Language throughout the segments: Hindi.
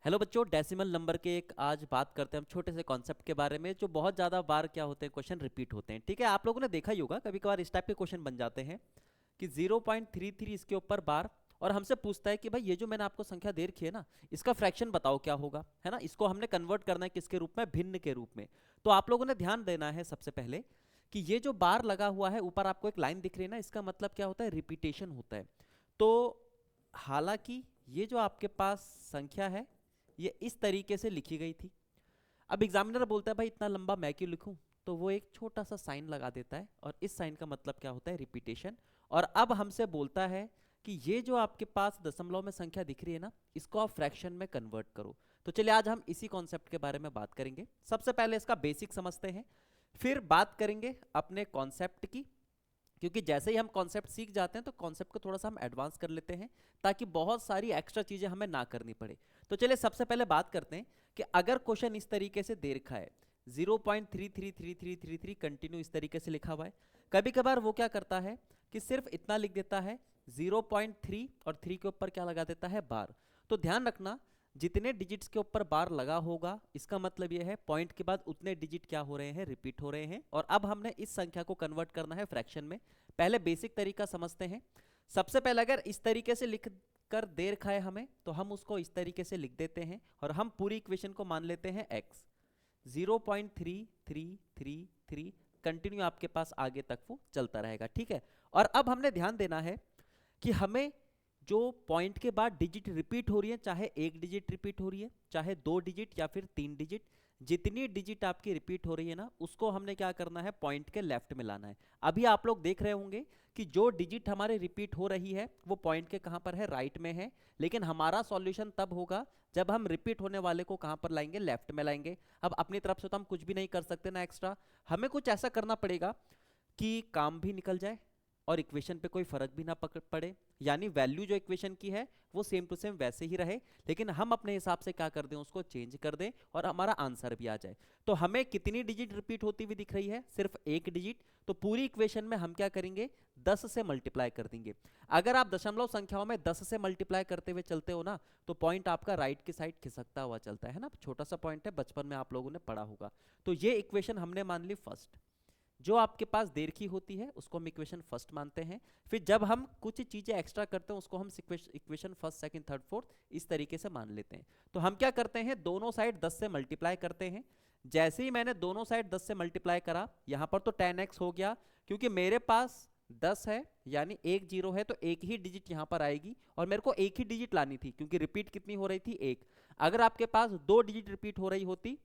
हेलो बच्चों, डेसिमल नंबर के एक आज बात करते हैं हम छोटे से कॉन्सेप्ट के बारे में जो बहुत ज़्यादा बार क्या होते हैं, क्वेश्चन रिपीट होते हैं। ठीक है, आप लोगों ने देखा ही होगा कभी कभार इस टाइप के क्वेश्चन बन जाते हैं कि 0.33 इसके ऊपर बार और हमसे पूछता है कि भाई ये जो मैंने आपको संख्या दे रखी है ना, इसका फ्रैक्शन बताओ क्या होगा, है ना। इसको हमने कन्वर्ट करना है किसके रूप में, भिन्न के रूप में। तो आप लोगों ने ध्यान देना है सबसे पहले कि ये जो बार लगा हुआ है ऊपर आपको एक लाइन दिख रही है ना, इसका मतलब क्या होता है, रिपीटेशन होता है। तो हालांकि ये जो आपके पास संख्या है ये इस तरीके से लिखी गई थी। अब एग्जामिनर बोलता है भाई इतना लंबा मैं क्यों लिखूं, तो वो एक छोटा सा साइन लगा देता है और इस साइन का मतलब क्या होता है, रिपीटेशन। और अब हमसे बोलता है कि ये जो आपके पास दशमलव में संख्या दिख रही है ना, इसको आप फ्रैक्शन में कन्वर्ट करो। तो चलिए आज हम इसी कॉन्सेप्ट के बारे में बात करेंगे। सबसे पहले इसका बेसिक समझते हैं, फिर बात करेंगे अपने कॉन्सेप्ट की, क्योंकि जैसे ही हम कॉन्सेप्ट सीख जाते हैं तो कॉन्सेप्ट को थोड़ा सा हम एडवांस कर लेते हैं ताकि बहुत सारी एक्स्ट्रा चीजें हमें ना करनी पड़े। तो चलिए सबसे पहले बात करते हैं कि अगर क्वेश्चन इस तरीके से दे रखा है 0.333333 कंटिन्यू इस तरीके से लिखा हुआ है, कभी कभार वो क्या करता है कि सिर्फ इतना लिख देता है 0.3 और 3 के ऊपर क्या लगा देता है, बार। तो ध्यान रखना, जितने डिजिट्स के ऊपर बार लगा होगा इसका मतलब यह है पॉइंट के बाद उतने डिजिट क्या हो रहे हैं, रिपीट हो रहे हैं। और अब हमने इस संख्या को कन्वर्ट करना है फ्रैक्शन में। पहले बेसिक तरीका समझते हैं। सबसे पहले अगर इस तरीके से लिख कर दे रखा है हमें तो हम उसको इस तरीके से लिख देते हैं और हम पूरी इक्वेशन को मान लेते हैं x। 0.3333 कंटिन्यू आपके पास आगे तक वो चलता रहेगा, ठीक है। और अब हमने ध्यान देना है कि हमें जो पॉइंट के बाद डिजिट रिपीट हो रही है, चाहे एक डिजिट रिपीट हो रही है, चाहे दो डिजिट या फिर तीन डिजिट, जितनी डिजिट आपकी रिपीट हो रही है ना, उसको हमने क्या करना है, पॉइंट के लेफ्ट में लाना है। अभी आप लोग देख रहे होंगे कि जो डिजिट हमारे रिपीट हो रही है वो पॉइंट के कहां पर है, राइट में है। लेकिन हमारा सॉल्यूशन तब होगा जब हम रिपीट होने वाले को कहां पर लाएंगे, लेफ्ट में लाएंगे। अब अपनी तरफ से तो हम कुछ भी नहीं कर सकते ना एक्स्ट्रा, हमें कुछ ऐसा करना पड़ेगा कि काम भी निकल जाए और इक्वेशन पे कोई फर्क भी ना पड़े, यानी वैल्यू जो इक्वेशन की है वो सेम टू सेम वैसे ही रहे, लेकिन हम अपने हिसाब से क्या कर दें, उसको चेंज कर दें और हमारा आंसर भी आ जाए। तो हमें कितनी डिजिट रिपीट होती हुई दिख रही है, सिर्फ एक डिजिट। तो पूरी इक्वेशन में हम क्या करेंगे, 10 से मल्टीप्लाई कर देंगे। अगर आप दशमलव संख्याओं में 10 से मल्टीप्लाई करते हुए चलते हो ना, तो पॉइंट आपका राइट की साइड खिसकता हुआ चलता है ना, छोटा सा पॉइंट है, बचपन में आप लोगों ने पढ़ा होगा। तो ये इक्वेशन हमने मान ली फर्स्ट। जो आपके पास देर की होती है उसको हम इक्वेशन फर्स्ट मानते हैं। फिर जब हम कुछ चीजें एक्स्ट्रा करते हैं उसको हम equation first, second, third, fourth इस तरीके से मान लेते हैं। तो हम क्या करते हैं, दोनों साइड 10 से मल्टीप्लाई करते हैं। जैसे ही मैंने दोनों साइड 10 से मल्टीप्लाई करा, यहां पर तो 10x हो गया, क्योंकि मेरे पास 10 है यानी एक जीरो है तो एक ही डिजिट यहां पर आएगी और मेरे को एक ही डिजिट लानी थी क्योंकि रिपीट कितनी हो रही थी, एक। अगर आपके पास दो डिजिट रिपीट हो रही होती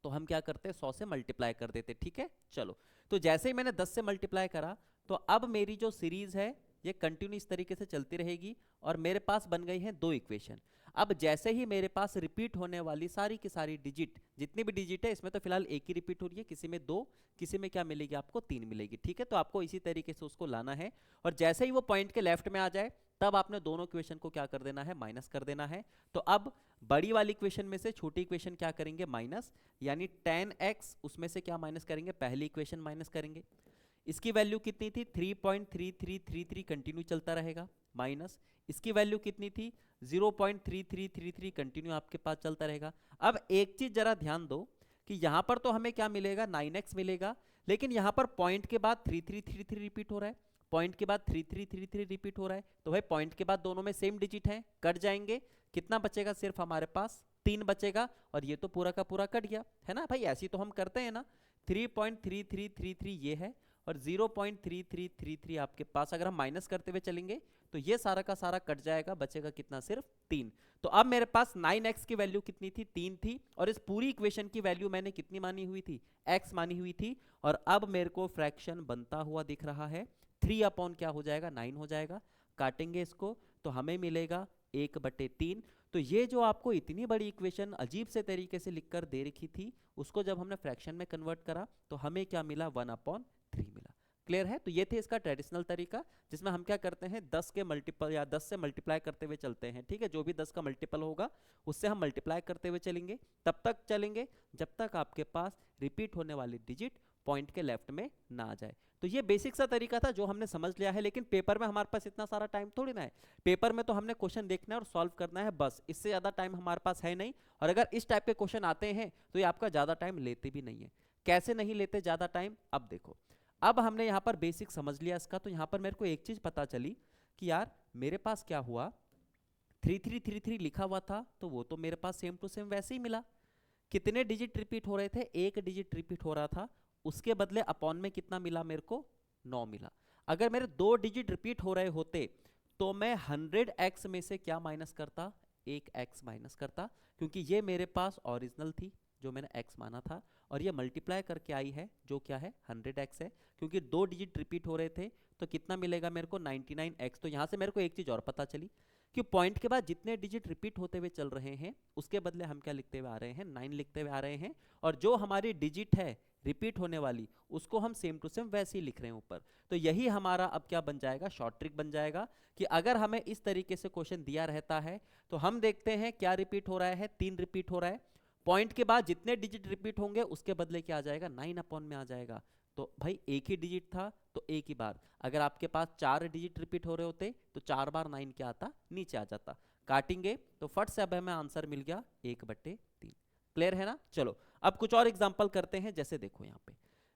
तो हम क्या करते, 100 से मल्टीप्लाई कर देते, ठीक है। चलो, तो जैसे ही मैंने 10 से मल्टीप्लाई करा तो अब मेरी जो सीरीज है ये कंटिन्यू इस तरीके से चलती रहेगी और मेरे पास बन गई हैं दो इक्वेशन। अब जैसे ही मेरे पास रिपीट होने वाली सारी की सारी डिजिट, जितनी भी डिजिट है इसमें तो फिलहाल एक ही रिपीट हो रही है, किसी में दो, किसी में क्या मिलेगी आपको, तीन मिलेगी, ठीक है। तो आपको इसी तरीके से उसको लाना है और जैसे ही वो पॉइंट के लेफ्ट में आ जाए तब आपने दोनों इक्वेशन को क्या कर देना है, माइनस कर देना है। तो अब बड़ी वाली इक्वेशन में से छोटी इक्वेशन क्या करेंगे, माइनस, यानी 10x उसमें से क्या माइनस करेंगे, पहली इक्वेशन माइनस करेंगे। इसकी वैल्यू कितनी थी, 3.3333 कंटिन्यू चलता रहेगा, माइनस इसकी वैल्यू कितनी थी, 0.3333 कंटिन्यू आपके पास चलता रहेगा। अब एक चीज जरा ध्यान दो कि यहां पर तो हमें क्या मिलेगा, 9x मिलेगा, लेकिन यहां पर पॉइंट के बाद 3333 रिपीट हो रहा है, पॉइंट के बाद 3333 रिपीट हो रहा है। तो भाई पॉइंट के बाद दोनों में सेम डिजिट है, कट जाएंगे, कितना बचेगा, सिर्फ हमारे पास 3 बचेगा और ये तो पूरा का पूरा कट गया, है ना भाई। ऐसी तो हम करते हैं ना, 3.3333 ये है और 0.3333 आपके पास, अगर हम माइनस करते हुए चलेंगे तो ये सारा का सारा कट जाएगा, बचेगा कितना, सिर्फ 3। तो अब मेरे पास 9x की वैल्यू कितनी थी, 3 थी, और इस पूरी इक्वेशन की वैल्यू मैंने कितनी मानी हुई थी, x मानी हुई थी। और अब मेरे को फ्रैक्शन बनता हुआ दिख रहा है, 3 अपॉन क्या हो जाएगा, 9 हो जाएगा। काटेंगे इसको तो हमें मिलेगा 1/3। तो ये जो आपको इतनी बड़ी इक्वेशन अजीब से तरीके से लिखकर दे रखी थी, उसको जब हमने फ्रैक्शन में कन्वर्ट करा तो हमें क्या मिला, 1/3 मिला। क्लियर है। तो ये थे इसका ट्रेडिशनल तरीका, जिसमें हम क्या करते हैं, 10 के मल्टीपल या 10 से मल्टीप्लाई करते हुए चलते हैं, ठीक है। जो भी 10 का मल्टीपल होगा उससे हम मल्टीप्लाई करते हुए चलेंगे, तब तक चलेंगे जब तक आपके पास रिपीट होने वाली डिजिट पॉइंट के लेफ्ट में ना आ जाए। तो ये बेसिक सा तरीका था जो हमने समझ लिया है, लेकिन पेपर में हमारे पास इतना सारा टाइम थोड़ी ना है। पेपर में तो हमने क्वेश्चन देखना है और सॉल्व करना है, बस इससे ज्यादा टाइम हमारे पास है नहीं। और अगर इस टाइप के क्वेश्चन आते हैं तो ये आपका ज्यादा टाइम लेते भी नहीं है। कैसे नहीं लेते ज्यादा टाइम, अब देखो। अब हमने यहाँ पर बेसिक समझ लिया इसका, तो यहाँ पर मेरे को एक चीज पता चली कि यार मेरे पास क्या हुआ, 3333 लिखा हुआ था तो वो तो मेरे पास सेम टू सेम वैसे ही मिला। कितने डिजिट रिपीट हो रहे थे, एक डिजिट रिपीट हो रहा था, उसके बदले अपॉन में कितना मिला मेरे को, 9 मिला। अगर मेरे 2 डिजिट रिपीट हो रहे होते तो मैं 100x में से क्या माइनस करता, एक x माइनस करता, क्योंकि ये मेरे पास ओरिजिनल थी जो मैंने x माना था, और ये मल्टीप्लाई करके आई है जो क्या है 100x है, क्योंकि 2 डिजिट रिपीट हो रहे थे तो कितना मिलेगा मेरे को 99x। तो यहाँ से मेरे को एक चीज और पता चली कि पॉइंट के बाद जितने डिजिट रिपीट होते हुए चल रहे हैं उसके बदले हम क्या लिखते हुए आ रहे हैं, 9 लिखते हुए आ रहे हैं, और जो हमारी डिजिट है रिपीट होने वाली उसको हम सेम टू सेम वैसे ही लिख रहे हैं ऊपर। तो यही हमारा अब क्या बन जाएगा, शॉर्ट ट्रिक बन जाएगा कि अगर हमें इस तरीके से क्वेश्चन दिया रहता है तो हम देखते हैं क्या रिपीट हो रहा है, 3 रिपीट हो रहा है, पॉइंट के बाद जितने डिजिट रिपीट होंगे उसके बदले क्या आ जाएगा, 9 अपॉन में आ जाएगा। तो भाई एक ही डिजिट था तो एक ही बार, अगर आपके पास 4 डिजिट रिपीट हो रहे होते तो 4 बार 9 क्या आता, नीचे आ जाता। काटेंगे तो फट से अब हमें आंसर मिल गया 1/3। क्लियर है ना। चलो अब कुछ और एग्जांपल करते हैं। जैसे देखो यहाँ पे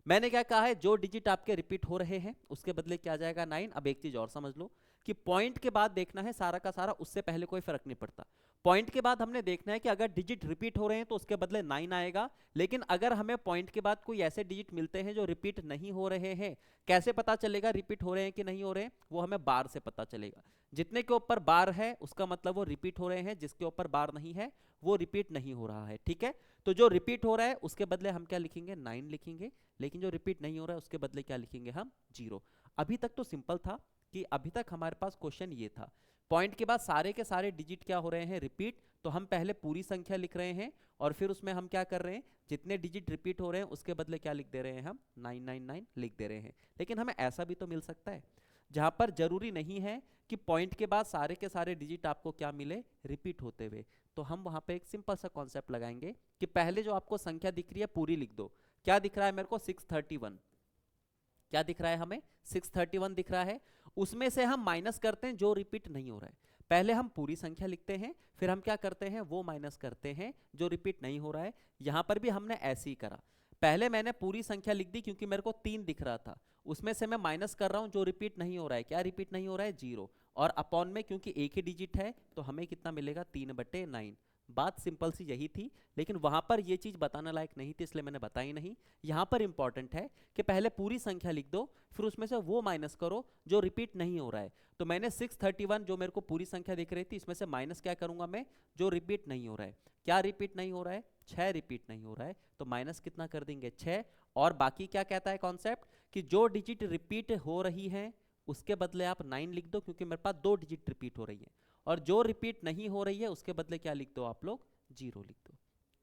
मैंने क्या कहा है, जो डिजिट आपके रिपीट हो रहे हैं उसके बदले क्या आ जाएगा, 9। अब एक चीज और समझ लो कि पॉइंट के बाद देखना है सारा का सारा, उससे पहले कोई फर्क नहीं पड़ता। पॉइंट के बाद हमने देखना है कि अगर डिजिट रिपीट हो रहे हैं तो उसके बदले 9 आएगा, लेकिन अगर हमें पॉइंट के बाद कोई ऐसे डिजिट मिलते हैं जो रिपीट नहीं हो रहे हैं, कैसे पता चलेगा रिपीट हो रहे हैं कि नहीं हो रहे हैं, वो हमें बार से पता चलेगा। जितने के ऊपर बार है उसका मतलब वो रिपीट हो रहे हैं, जिसके ऊपर बार नहीं है वो रिपीट नहीं हो रहा है। ठीक है, तो जो रिपीट हो रहा है उसके बदले हम क्या लिखेंगे, 9 लिखेंगे, लेकिन जो रिपीट नहीं हो रहा है उसके बदले क्या लिखेंगे हम, 0। अभी तक तो सिंपल था कि अभी तक हमारे पास क्वेश्चन ये था, पॉइंट के बाद सारे के सारे डिजिट क्या हो रहे हैं, रिपीट, तो हम पहले पूरी संख्या लिख रहे हैं और फिर उसमें हम क्या कर रहे हैं, जितने डिजिट रिपीट हो रहे हैं उसके बदले क्या लिख दे रहे हैं हम, 999 लिख दे रहे हैं। लेकिन हमें ऐसा भी तो मिल सकता है जहां पर जरूरी नहीं है कि पॉइंट के बाद सारे के सारे डिजिट आपको क्या मिले, रिपीट होते हुए। तो हम वहां पे एक सिंपल सा कॉन्सेप्ट लगाएंगे कि पहले जो आपको संख्या दिख रही है पूरी लिख दो। क्या दिख रहा है मेरे को, 631, क्या दिख रहा है हमें, 631 दिख रहा है, उसमें से हम माइनस करते हैं जो रिपीट नहीं हो रहा है। पहले हम पूरी संख्या लिखते हैं, फिर हम क्या करते हैं, वो माइनस करते हैं जो रिपीट नहीं हो रहा है। यहां पर भी हमने ऐसे ही करा, पहले मैंने पूरी संख्या लिख दी क्योंकि मेरे को 3 दिख रहा था, उसमें से मैं माइनस कर रहा हूं जो रिपीट नहीं हो रहा है। क्या रिपीट नहीं हो रहा है, 0, और अपॉन में क्योंकि एक ही डिजिट है तो हमें कितना मिलेगा, 3/9। बात सिंपल सी यही थी, लेकिन वहां पर ये चीज बताने लायक नहीं थी इसलिए मैंने बताई नहीं। यहां पर इंपॉर्टेंट है कि पहले पूरी संख्या लिख दो, फिर उसमें से वो माइनस करो जो रिपीट नहीं हो रहा है। तो मैंने 631 जो मेरे को पूरी संख्या दिख रही थी, इसमें से माइनस क्या करूंगा मैं, जो रिपीट नहीं हो रहा है। क्या रिपीट नहीं हो रहा है, 6 रिपीट नहीं हो रहा है, तो माइनस कितना कर देंगे, 6। और बाकी क्या कहता है कॉन्सेप्ट, कि जो डिजिट रिपीट हो रही है उसके बदले आप 9 लिख दो, क्योंकि मेरे पास 2 डिजिट रिपीट हो रही है, और जो रिपीट नहीं हो रही है उसके बदले क्या लिख दो आप लोग, 0 लिख दो।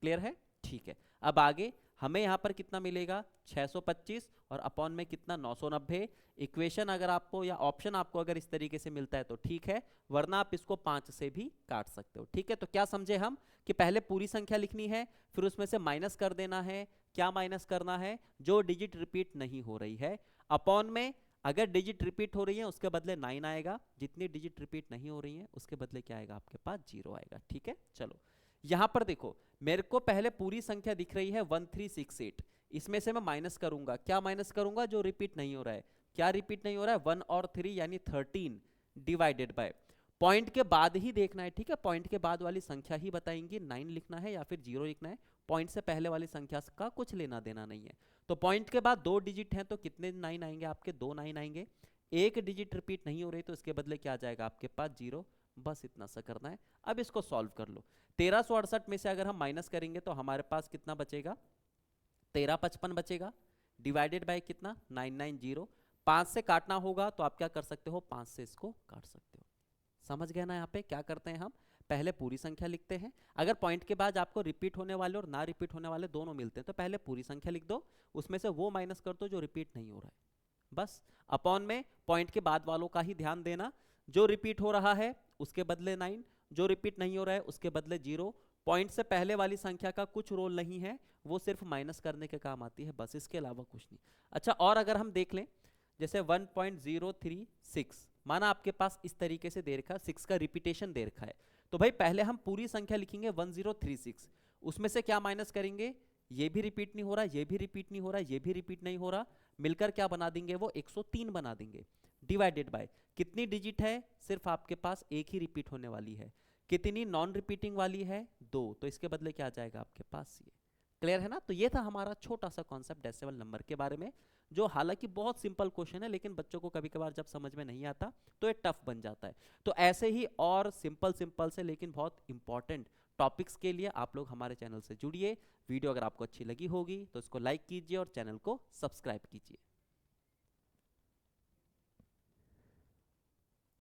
क्लियर है, ठीक है। अब आगे हमें यहां पर कितना मिलेगा, 625, और अपॉन में कितना, 990। इक्वेशन अगर आपको या ऑप्शन आपको अगर इस तरीके से मिलता है तो ठीक है, वरना आप इसको 5 से भी काट सकते हो। ठीक है, तो क्या समझे हम कि पहले पूरी संख्या लिखनी है, फिर उसमें से माइनस कर देना है। क्या माइनस करना है, जो डिजिट रिपीट नहीं हो रही है, अपॉन में अगर डिजिट रिपीट हो रही है उसके बदले 9 आएगा, जितनी डिजिट रिपीट नहीं हो रही है उसके बदले क्या आएगा आपके पास, 0 आएगा। ठीक है, चलो यहां पर देखो मेरे को पहले पूरी संख्या दिख रही है 1368, इसमें से मैं माइनस करूंगा, क्या माइनस करूंगा, जो रिपीट नहीं हो रहा है। क्या रिपीट नहीं हो रहा है, 1 और 3 यानी 13 डिवाइडेड बाय, पॉइंट के बाद ही देखना है। ठीक है, पॉइंट के बाद वाली संख्या ही बताएंगी 9 लिखना है या फिर 0 लिखना है, पॉइंट से पहले वाली संख्या का कुछ लेना देना नहीं है। तो पॉइंट के बाद 2 डिजिट हैं तो कितने 9 आएंगे आपके, 2 9 आएंगे। एक डिजिट रिपीट नहीं हो रही तो इसके बदले क्या आ जाएगा आपके पास, 0। बस इतना सा करना है। अब इसको सॉल्व कर लो, 1368 में से अगर हम माइनस करेंगे तो हमारे पास कितना बचेगा, 1355 बचेगा, डिवाइडेड बाय कितना, 990। 5 से काटना होगा तो आप क्या कर सकते हो, 5 से इसको काट सकते हो। समझ गए ना। यहाँ पे क्या करते हैं हम, पहले पूरी संख्या लिखते हैं, अगर पॉइंट के बाद आपको रिपीट होने वाले और ना रिपीट होने वाले दोनों मिलते हैं तो पहले पूरी संख्या लिख दो, उसमें से वो माइनस कर दो जो रिपीट नहीं हो रहा है, बस। अपॉन में पॉइंट के बाद वालों का ही ध्यान देना, जो रिपीट हो रहा है उसके बदले 9, जो रिपीट नहीं हो रहा है उसके बदले 0। पॉइंट से पहले वाली संख्या का कुछ रोल नहीं है, वो सिर्फ माइनस करने के काम आती है, बस इसके अलावा कुछ नहीं। अच्छा, और अगर हम देख लें जैसे 1.036, माना आपके पास इस तरीके से दे रखा है, 6 का रिपीटेशन दे रखा है, तो भाई पहले हम पूरी संख्या लिखेंगे 1036, उसमें से क्या माइनस करेंगे, ये भी रिपीट नहीं हो रहा, ये भी रिपीट नहीं हो रहा, ये भी रिपीट नहीं हो रहा, मिलकर क्या बना देंगे, वो 103 बना देंगे। डिवाइडेड बाय कितनी डिजिट है, सिर्फ आपके पास एक ही रिपीट होने वाली है। कितनी नॉन रिपीटिंग वाली है, 2, तो इसके बदले क्या आ जाएगा आपके पास, ये। क्लियर है ना? तो ये था हमारा छोटा सा कॉन्सेप्ट डेसिमल नंबर के बारे में, जो हालांकि बहुत सिंपल क्वेश्चन है, लेकिन बच्चों को कभी कभार जब समझ में नहीं आता तो ये टफ बन जाता है। तो ऐसे ही और सिंपल सिंपल से लेकिन बहुत इंपॉर्टेंट टॉपिक्स के लिए आप लोग हमारे चैनल से जुड़िए। वीडियो अगर आपको अच्छी लगी होगी तो इसको लाइक कीजिए और चैनल को सब्सक्राइब कीजिए।